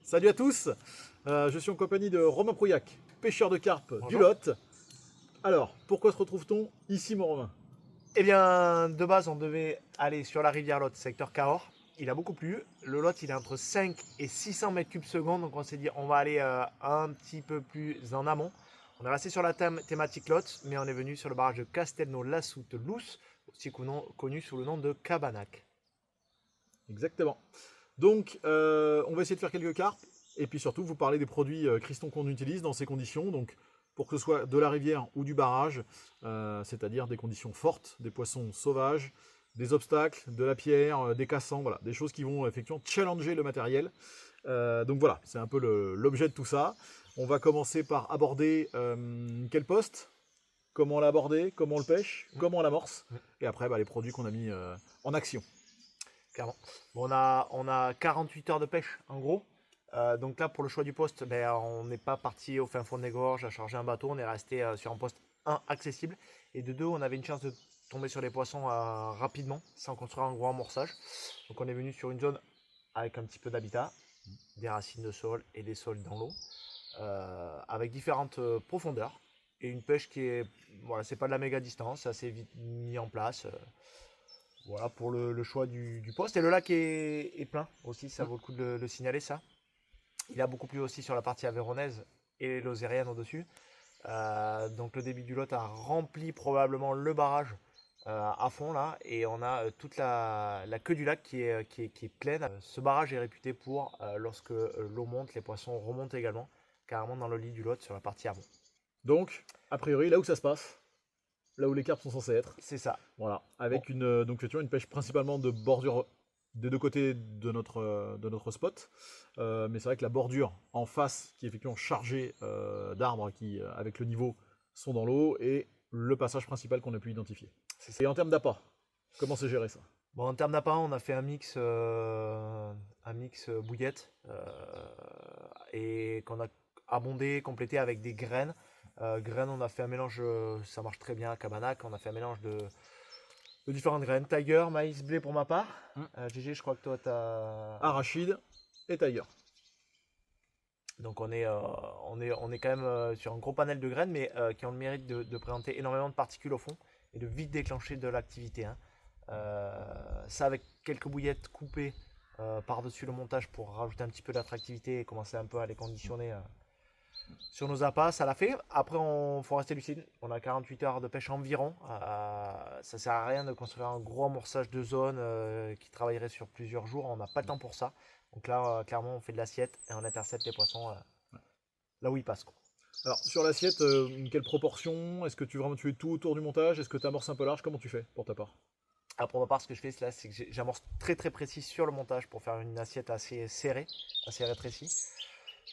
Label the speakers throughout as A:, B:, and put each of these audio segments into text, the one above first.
A: Salut à tous, je suis en compagnie de Romain Prouillac, pêcheur de carpe du
B: Bonjour.
A: Lot. Alors, pourquoi se retrouve-t-on ici, mon Romain?
B: Eh bien, de base, on devait aller sur la rivière Lot, secteur Cahors. Il a beaucoup plu. Le Lot, il est entre 5 et 600 mètres cubes secondes. Donc, on s'est dit, on va aller un petit peu plus en amont. On est resté sur la thématique Lot, mais on est venu sur le barrage de Castelnau-la-Soute-Lousse, aussi connu sous le nom de Cabanac.
A: Exactement. Donc, on va essayer de faire quelques carpes, et puis surtout, vous parler des produits cristons qu'on utilise dans ces conditions. Donc, pour que ce soit de la rivière ou du barrage, c'est-à-dire des conditions fortes, des poissons sauvages, des obstacles, de la pierre, des cassants, voilà, des choses qui vont effectivement challenger le matériel. Donc voilà, c'est un peu l'objet de tout ça. On va commencer par aborder quel poste, comment l'aborder, comment on le pêche, comment on l'amorce,
B: Mm.
A: et après les produits qu'on a mis en action.
B: Clairement. Bon, on a 48 heures de pêche, en gros. Donc là, pour le choix du poste, ben, on n'est pas parti au fin fond des gorges à charger un bateau. On est resté sur un poste, un, accessible. Et de deux, on avait une chance de tomber sur les poissons rapidement, sans construire un gros amorçage. Donc on est venu sur une zone avec un petit peu d'habitat, des racines de sol et des sols dans l'eau, avec différentes profondeurs. Et une pêche qui est, voilà, c'est pas de la méga distance, c'est assez vite mis en place. Voilà pour le choix du poste. Et le lac est plein aussi, ça vaut le coup de le signaler ça. Il a beaucoup plu aussi sur la partie avéronaise et lozérienne au-dessus. Donc le débit du Lot a rempli probablement le barrage à fond là. Et on a toute la queue du lac qui est pleine. Ce barrage est réputé pour, lorsque l'eau monte, les poissons remontent également, carrément dans le lit du Lot sur la partie avant.
A: Donc, a priori, là où ça se passe, là où les carpes sont censées être,
B: C'est ça.
A: voilà,
B: Bon,
A: avec donc effectivement une pêche principalement de bordure des deux côtés de notre spot. Mais c'est vrai que la bordure en face, qui est effectivement chargée d'arbres qui, avec le niveau, sont dans l'eau, et le passage principal qu'on a pu identifier.
B: c'est ça.
A: Et en termes d'appât, comment c'est géré ça?
B: Bon, en termes d'appât, on a fait un mix bouillette et qu'on a abondé, complété avec des graines. Graines, on a fait un mélange, ça marche très bien à Cabanac, on a fait un mélange de différentes graines. Tiger, maïs, blé pour ma part. GG, je crois que toi, tu as...
A: Arachide et Tiger.
B: Donc on est quand même sur un gros panel de graines, mais qui ont le mérite de présenter énormément de particules au fond et de vite déclencher de l'activité, hein. Ça avec quelques bouillettes coupées par-dessus le montage pour rajouter un petit peu d'attractivité et commencer un peu à les conditionner sur nos appâts, ça l'a fait. Après, il faut rester lucide. On a 48 heures de pêche environ. Ça sert à rien de construire un gros amorçage de zone qui travaillerait sur plusieurs jours. On n'a pas le temps pour ça. Donc là, clairement, on fait de l'assiette et on intercepte les poissons là où ils passent, quoi.
A: Alors, sur l'assiette, quelle proportion? Est-ce que tu es tout autour du montage? Est-ce que tu amorces un peu large? Comment tu fais pour ta part?
B: Alors pour ma part, ce que je fais là, c'est que j'amorce très très précis sur le montage pour faire une assiette assez serrée, assez rétrécie.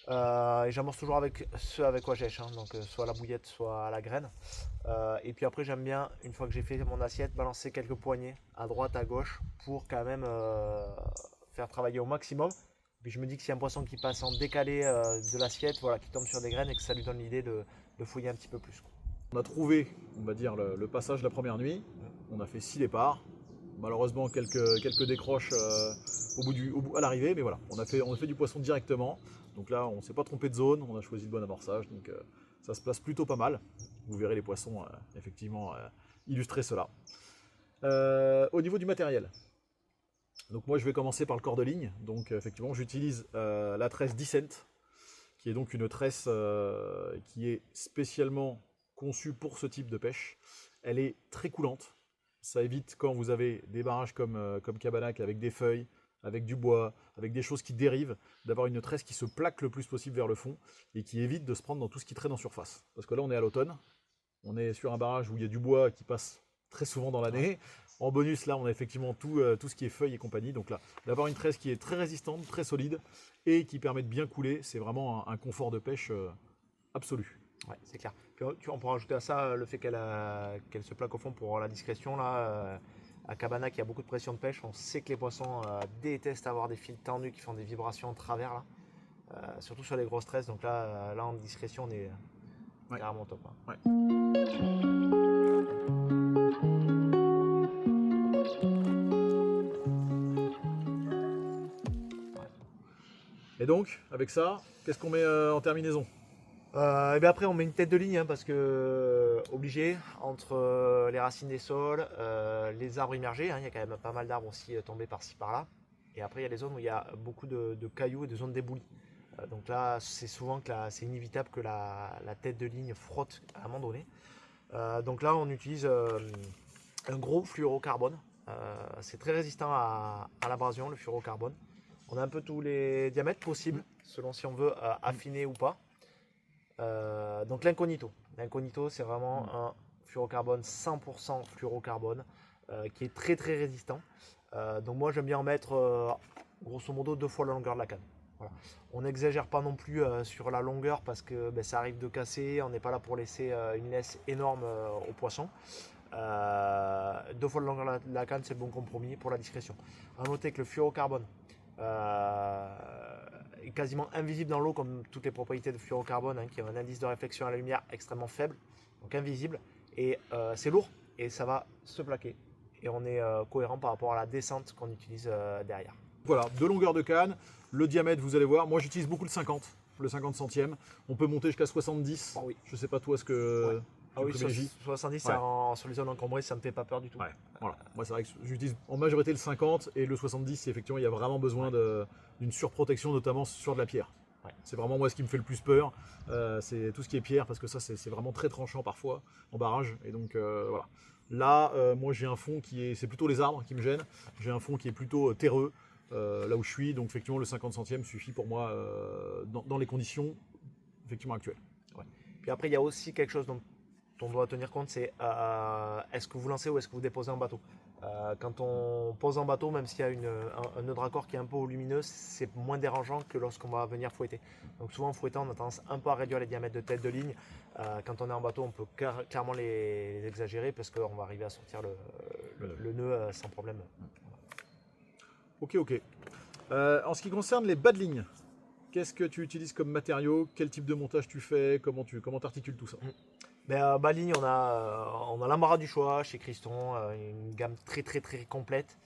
B: Et j'amorce toujours avec ce avec quoi j'èche, hein, donc soit à la bouillette, soit à la graine. Et puis après, j'aime bien, une fois que j'ai fait mon assiette, balancer quelques poignées à droite, à gauche, pour quand même faire travailler au maximum. Puis je me dis que s'il y a un poisson qui passe en décalé de l'assiette, voilà, qui tombe sur des graines et que ça lui donne l'idée de fouiller un petit peu plus, quoi.
A: On a trouvé, on va dire, le passage la première nuit. On a fait 6 départs. Malheureusement, quelques décroches à l'arrivée, mais voilà, on a fait du poisson directement. Donc là, on ne s'est pas trompé de zone, on a choisi le bon amorçage, donc ça se place plutôt pas mal. Vous verrez les poissons effectivement illustrer cela. Au niveau du matériel, donc moi je vais commencer par le corps de ligne. Donc effectivement, j'utilise la tresse Descent, qui est donc une tresse qui est spécialement conçue pour ce type de pêche. Elle est très coulante. Ça évite, quand vous avez des barrages comme Cabanac, avec des feuilles, avec du bois, avec des choses qui dérivent, d'avoir une tresse qui se plaque le plus possible vers le fond et qui évite de se prendre dans tout ce qui traîne en surface. Parce que là, on est à l'automne, on est sur un barrage où il y a du bois qui passe très souvent dans l'année. En bonus, là, on a effectivement tout ce qui est feuilles et compagnie. Donc là, d'avoir une tresse qui est très résistante, très solide et qui permet de bien couler, c'est vraiment un confort de pêche absolu.
B: Ouais, c'est clair. Puis on pourra ajouter à ça le fait qu'elle se plaque au fond pour la discrétion. Là, à Cabanac, il y a beaucoup de pression de pêche. On sait que les poissons détestent avoir des fils tendus qui font des vibrations en travers, là. Surtout sur les grosses tresses. Donc là, en discrétion, on est
A: Ouais.
B: carrément top, hein.
A: Ouais. Et Et donc, avec ça, qu'est-ce qu'on met en terminaison?
B: Et bien après, on met une tête de ligne parce que obligé entre les racines des sols, les arbres immergés. Il y a quand même pas mal d'arbres aussi tombés par-ci par-là. Et après, il y a des zones où il y a beaucoup de cailloux et de zones d'éboulis. Donc là, c'est souvent que c'est inévitable que la tête de ligne frotte à un moment donné. Donc là, on utilise un gros fluorocarbone. C'est très résistant à l'abrasion, le fluorocarbone. On a un peu tous les diamètres possibles, selon si on veut affiner ou pas. Donc l'incognito. L'incognito, c'est vraiment un fluorocarbone 100% fluorocarbone qui est très très résistant. Donc moi, j'aime bien en mettre grosso modo 2 fois la longueur de la canne. Voilà. On n'exagère pas non plus sur la longueur parce que ça arrive de casser. On n'est pas là pour laisser une laisse énorme aux poissons. 2 fois la longueur de la canne, c'est le bon compromis pour la discrétion. A noter que le fluorocarbone est quasiment invisible dans l'eau comme toutes les propriétés de fluorocarbone, qui a un indice de réflexion à la lumière extrêmement faible, donc invisible, et c'est lourd et ça va se plaquer. Et on est cohérent par rapport à la descente qu'on utilise derrière.
A: Voilà, 2 longueurs de canne, le diamètre, vous allez voir, moi j'utilise beaucoup le 50 centièmes. On peut monter jusqu'à 70.
B: Oh oui.
A: Je sais pas toi ce que
B: Ouais. Ah oui,
A: privilégies.
B: 70,
A: Ouais.
B: sur les zones encombrées, ça me fait pas peur du tout.
A: Ouais, voilà. Moi, c'est vrai que j'utilise en majorité le 50 et le 70, effectivement, il y a vraiment besoin d'une surprotection, notamment sur de la pierre.
B: Ouais.
A: C'est vraiment moi ce qui me fait le plus peur, c'est tout ce qui est pierre, parce que ça, c'est vraiment très tranchant parfois en barrage. Et donc, voilà. Là, moi, j'ai un fond c'est plutôt les arbres qui me gênent. J'ai un fond qui est plutôt terreux, là où je suis. Donc, effectivement, le 50 centièmes suffit pour moi dans les conditions effectivement actuelles.
B: Ouais. Puis après, il y a aussi quelque chose dont on doit tenir compte, c'est est-ce que vous lancez ou est-ce que vous déposez en bateau. Quand on pose en bateau, même s'il y a un nœud de raccord qui est un peu volumineux, c'est moins dérangeant que lorsqu'on va venir fouetter. Donc souvent en fouettant, on a tendance un peu à réduire les diamètres de tête de ligne. Quand on est en bateau, on peut clairement les exagérer parce qu'on va arriver à sortir le nœud sans problème.
A: Ok. En ce qui concerne les bas de ligne, qu'est-ce que tu utilises comme matériau? Quel type de montage tu fais? Comment t'articules tout ça?
B: Bas de ligne, on a l'embarras du choix chez Criston, une gamme très très très complète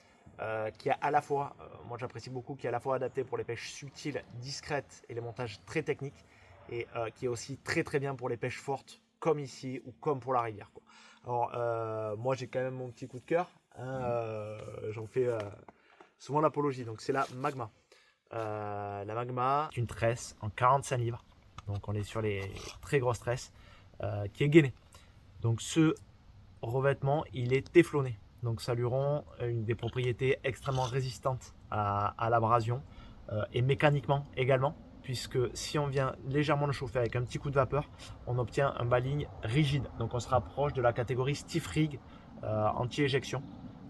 B: qui est à la fois, moi j'apprécie beaucoup, qui est à la fois adaptée pour les pêches subtiles, discrètes et les montages très techniques, et qui est aussi très très bien pour les pêches fortes, comme ici ou comme pour la rivière, quoi. Alors moi j'ai quand même mon petit coup de cœur, j'en fais souvent l'apologie, donc c'est la Magma. La Magma, c'est une tresse en 45 livres, donc on est sur les très grosses tresses. Qui est gainé. Donc ce revêtement, il est téflonné. Donc ça lui rend des propriétés extrêmement résistantes à l'abrasion et mécaniquement également, puisque si on vient légèrement le chauffer avec un petit coup de vapeur, on obtient un baling rigide. Donc on se rapproche de la catégorie stiff rig anti-éjection,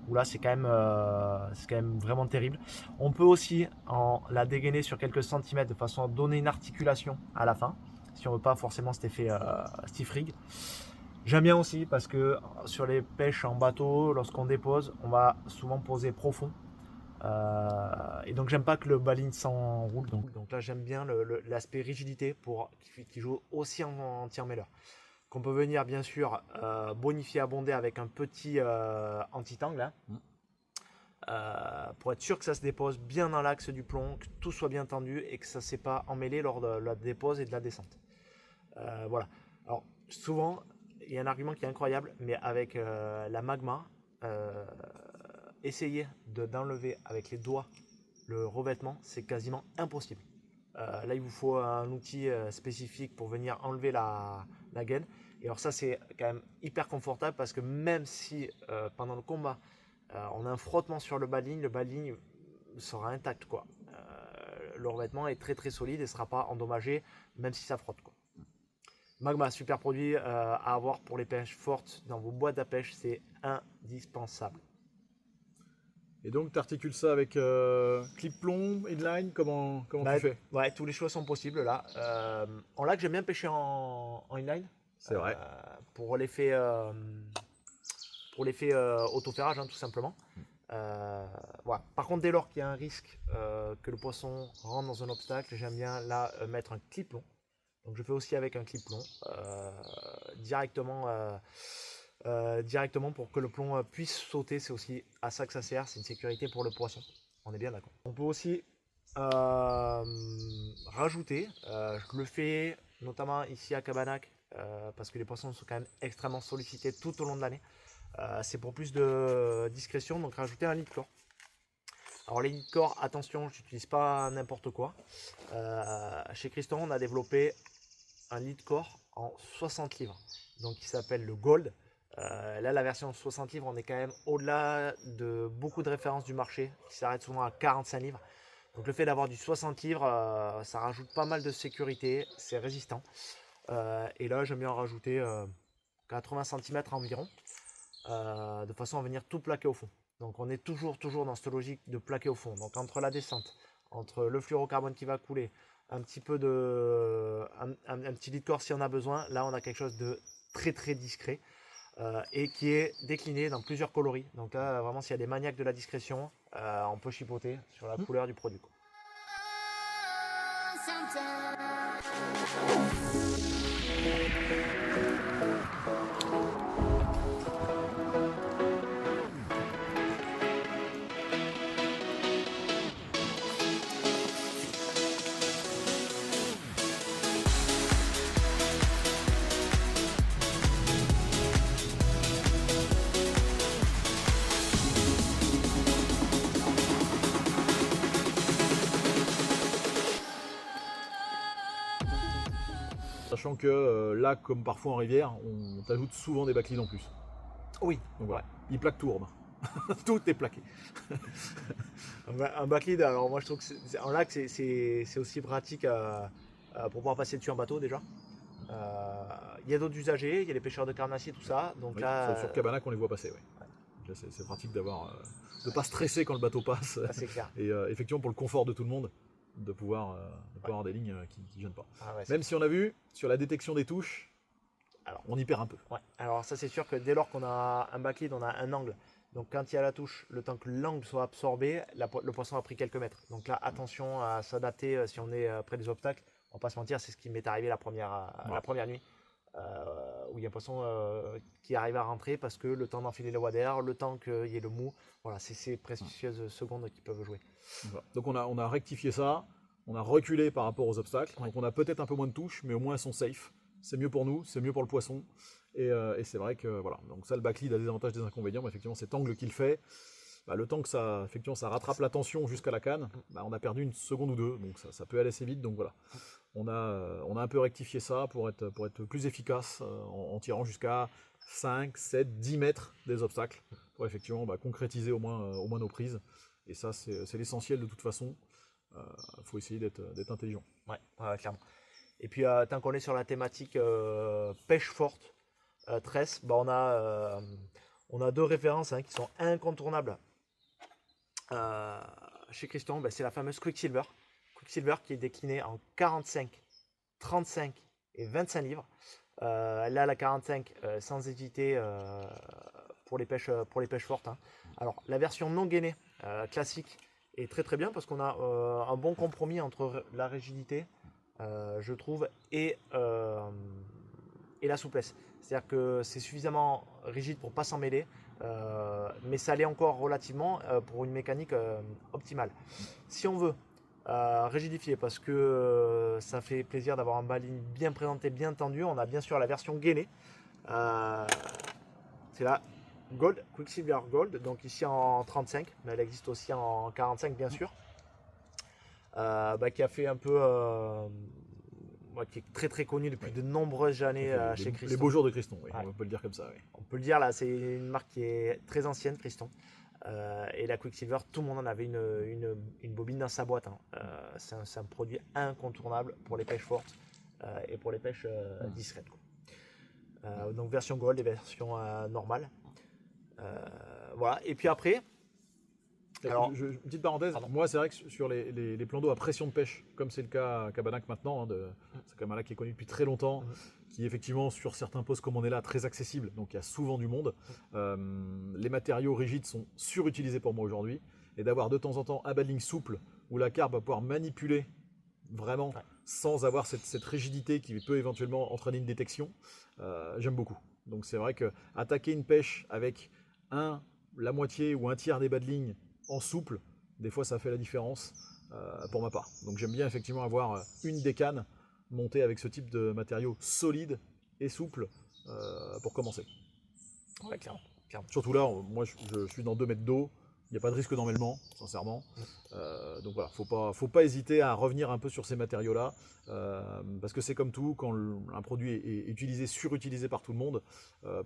B: où là c'est quand même vraiment terrible. On peut aussi la dégainer sur quelques centimètres de façon à donner une articulation à la fin, si on veut pas forcément cet effet stiff rig. J'aime bien aussi parce que sur les pêches en bateau, lorsqu'on dépose, on va souvent poser profond. Et donc j'aime pas que le baling s'enroule. Donc là j'aime bien l'aspect rigidité qui joue aussi en tire-mêleur. Qu'on peut venir bien sûr bonifier, abonder avec un petit anti-tangle. Pour être sûr que ça se dépose bien dans l'axe du plomb, que tout soit bien tendu et que ça ne s'est pas emmêlé lors de la dépose et de la descente. Voilà. Alors souvent, il y a un argument qui est incroyable, mais avec la Magma, essayer d'enlever avec les doigts le revêtement, c'est quasiment impossible. Là, il vous faut un outil spécifique pour venir enlever la gaine. Et alors ça, c'est quand même hyper confortable parce que même si pendant le combat, on a un frottement sur le baling sera intact, quoi. Le revêtement est très très solide et ne sera pas endommagé même si ça frotte, quoi. Magma, super produit à avoir pour les pêches fortes dans vos boîtes à pêche, c'est indispensable.
A: Et donc tu articules ça avec clip plomb, inline, comment tu fais?
B: Ouais, tous les choix sont possibles là. En lac, j'aime bien pêcher en inline.
A: C'est vrai.
B: Pour l'effet autoferrage, tout simplement. Voilà. Par contre, dès lors qu'il y a un risque que le poisson rentre dans un obstacle, j'aime bien là mettre un clip plomb. Donc je fais aussi avec un clip plomb directement pour que le plomb puisse sauter. C'est aussi à ça que ça sert, c'est une sécurité pour le poisson. On est bien d'accord. On peut aussi Rajouter, je le fais notamment ici à Cabanac parce que les poissons sont quand même extrêmement sollicités tout au long de l'année. C'est pour plus de discrétion, donc rajouter un lit de corps. Alors les lits de corps, attention, je n'utilise pas n'importe quoi. Chez Christon, on a développé un lit de corps en 60 livres, donc qui s'appelle le Gold. Là, la version 60 livres, on est quand même au-delà de beaucoup de références du marché qui s'arrêtent souvent à 45 livres. Donc le fait d'avoir du 60 livres, ça rajoute pas mal de sécurité, c'est résistant. Et là, j'aime bien en rajouter 80 cm environ, de façon à venir tout plaquer au fond. Donc on est toujours dans cette logique de plaquer au fond. Donc entre la descente, entre le fluorocarbone qui va couler, un petit peu de, un petit lit de corps si on a besoin, là on a quelque chose de très discret. Et qui est décliné dans plusieurs coloris. Donc là, vraiment, s'il y a des maniaques de la discrétion, on peut chipoter sur la couleur du produit.
A: Sachant que là, comme parfois en rivière, on t'ajoute souvent des backlids en plus.
B: Oui,
A: Donc voilà,
B: ouais.
A: il plaque tout, Romain. Tout est plaqué.
B: Un backlid, alors moi je trouve que en lac c'est aussi pratique pour pouvoir passer dessus en bateau déjà. Il y a d'autres usagers, il y a les pêcheurs de carnassiers, tout ça. Donc
A: Oui,
B: là,
A: sur Cabanac, on les voit passer. Ouais. Là, c'est pratique d'avoir, de ne pas stresser quand le bateau passe.
B: c'est clair.
A: Et effectivement, pour le confort de tout le monde, de pouvoir avoir des lignes qui ne gênent pas.
B: Ah ouais,
A: Même si on a vu, sur la détection des touches,
B: alors,
A: on y perd un peu.
B: ouais. Alors ça c'est sûr que dès lors qu'on a un backlid, on a un angle. Donc quand il y a la touche, le temps que l'angle soit absorbé, le poisson a pris quelques mètres. Donc là, attention à s'adapter si on est près des obstacles. On va pas se mentir, c'est ce qui m'est arrivé la première nuit. Où il y a un poisson qui arrive à rentrer parce que le temps d'enfiler le wader, le temps qu'il y ait le mou, voilà, c'est ces précieuses secondes qui peuvent jouer.
A: Voilà. Donc on a rectifié ça, on a reculé par rapport aux obstacles.
B: Ouais.
A: Donc on a peut-être un peu moins de touches, mais au moins elles sont safe. C'est mieux pour nous, c'est mieux pour le poisson. Et c'est vrai que voilà. Donc ça, le backlid a des avantages, des inconvénients. Mais effectivement, cet angle qu'il fait, le temps que ça, effectivement, ça rattrape la tension jusqu'à la canne, on a perdu une seconde ou deux. Donc ça peut aller assez vite. Donc voilà. On a un peu rectifié ça pour être plus efficace en tirant jusqu'à 5, 7, 10 mètres des obstacles pour effectivement concrétiser au moins nos prises. Et ça, c'est l'essentiel de toute façon. Il faut essayer d'être intelligent.
B: Ouais, clairement. Et puis, tant qu'on est sur la thématique pêche forte, tresse, on a deux références qui sont incontournables chez Christian. C'est la fameuse Quicksilver. Quicksilver qui est déclinée en 45, 35 et 25 livres. Là, la 45, sans hésiter, pour les pêches fortes. Alors, la version non gainée classique est très bien parce qu'on a un bon compromis entre la rigidité, je trouve, et la souplesse. C'est-à-dire que c'est suffisamment rigide pour ne pas s'en mêler, mais ça l'est encore relativement pour une mécanique optimale. Si on veut rigidifier parce que ça fait plaisir d'avoir un baline bien présenté, bien tendu, on a bien sûr la version gainée. C'est la Gold, Quicksilver Gold, donc ici en 35, mais elle existe aussi en 45 bien sûr, qui a fait un peu, qui est très connu depuis de nombreuses années chez Christon.
A: Les beaux jours de Christon, oui, on peut le dire comme ça. Oui.
B: On peut le dire, là, c'est une marque qui est très ancienne, Christon. Et la Quicksilver, tout le monde en avait une bobine dans sa boîte. C'est un produit incontournable pour les pêches fortes et pour les pêches discrètes. Donc version Gold et version normale. Voilà. Et puis après,
A: alors, une petite parenthèse, moi c'est vrai que sur les plans d'eau à pression de pêche, comme c'est le cas à Cabanac maintenant, c'est quand même un lac qui est connu depuis très longtemps, qui est effectivement sur certains postes comme on est là très accessible, donc il y a souvent du monde. Les matériaux rigides sont surutilisés pour moi aujourd'hui, et d'avoir de temps en temps un paddling souple où la carpe va pouvoir manipuler vraiment sans avoir cette rigidité qui peut éventuellement entraîner une détection, j'aime beaucoup. Donc c'est vrai que attaquer une pêche avec la moitié ou un tiers des paddlings en souple, des fois ça fait la différence. pour ma part. Donc j'aime bien effectivement avoir une décane montée avec ce type de matériau solide et souple pour commencer.
B: Ouais, clairement.
A: Surtout là, moi je suis dans 2 mètres d'eau, il n'y a pas de risque d'emmêlement, sincèrement. Donc voilà, faut pas hésiter à revenir un peu sur ces matériaux-là, parce que c'est comme tout, quand un produit est utilisé, surutilisé par tout le monde,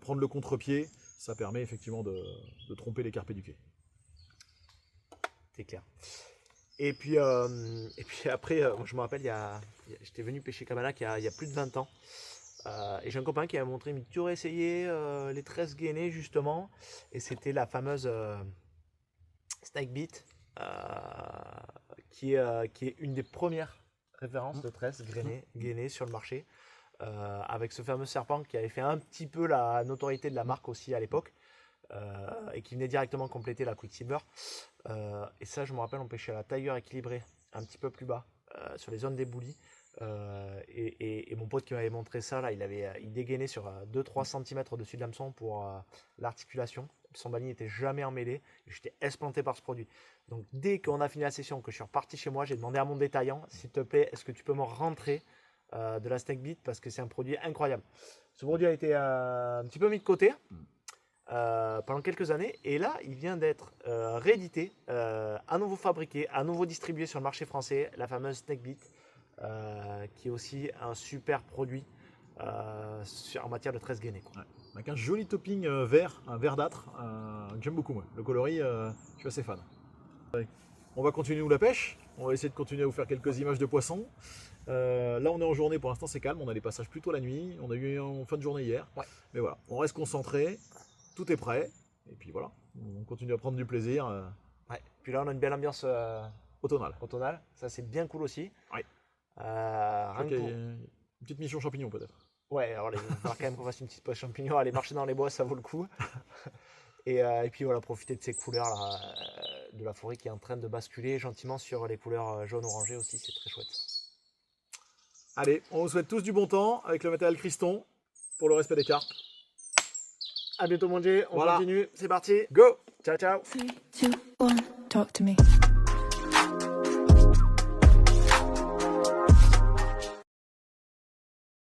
A: prendre le contre-pied, ça permet effectivement de tromper les carpes du quai.
B: C'est clair. Et puis après, moi, je me rappelle, j'étais venu pêcher Camalac il y a plus de 20 ans. Et j'ai un copain qui m'a montré, il m'a dit, tu aurais essayé les 13 gainés justement. Et c'était la fameuse Snakebeat, qui est une des premières références de 13 gainés sur le marché. Avec ce fameux serpent qui avait fait un petit peu la notoriété de la marque aussi à l'époque. Et qui venait directement compléter la Quicksilver. Et ça, je me rappelle, on pêchait à la tailleur équilibrée, un petit peu plus bas, sur les zones d'éboulis. Et mon pote qui m'avait montré ça, là, il dégainait sur 2-3 cm au-dessus de l'hameçon pour l'articulation. Son balai n'était jamais emmêlé. J'étais esplanté par ce produit. Donc dès qu'on a fini la session, que je suis reparti chez moi, j'ai demandé à mon détaillant, s'il te plaît, est-ce que tu peux me rentrer de la Snakebeat, parce que c'est un produit incroyable. Ce produit a été un petit peu mis de côté pendant quelques années, et là il vient d'être réédité, à nouveau fabriqué, à nouveau distribué sur le marché français, la fameuse Snakebeat, qui est aussi un super produit en matière de 13 gainés.
A: Ouais. Avec un joli topping vert, un verdâtre, que j'aime beaucoup moi. Le coloris, je suis assez fan. On va continuer nous la pêche, on va essayer de continuer à vous faire quelques images de poissons. Là on est en journée, pour l'instant c'est calme, on a des passages plutôt la nuit, on a eu en fin de journée hier.
B: Ouais.
A: Mais voilà, on reste concentré, tout est prêt, et puis voilà, on continue à prendre du plaisir.
B: Ouais. Puis là on a une belle ambiance automnale, ça c'est bien cool aussi.
A: Ouais.
B: Rien que pour...
A: Une petite mission champignon peut-être.
B: Ouais, alors il va falloir quand même qu'on fasse une petite pause champignon, aller marcher dans les bois, ça vaut le coup. Et puis voilà, profiter de ces couleurs là, de la forêt qui est en train de basculer gentiment sur les couleurs jaune-orangé aussi, c'est très chouette.
A: Allez, on vous souhaite tous du bon temps avec le matériel Criston pour le respect des carpes.
B: À bientôt mon Dieu, on continue, c'est parti.
A: Go!
B: Ciao ciao.
C: 3, 2, 1, talk to me.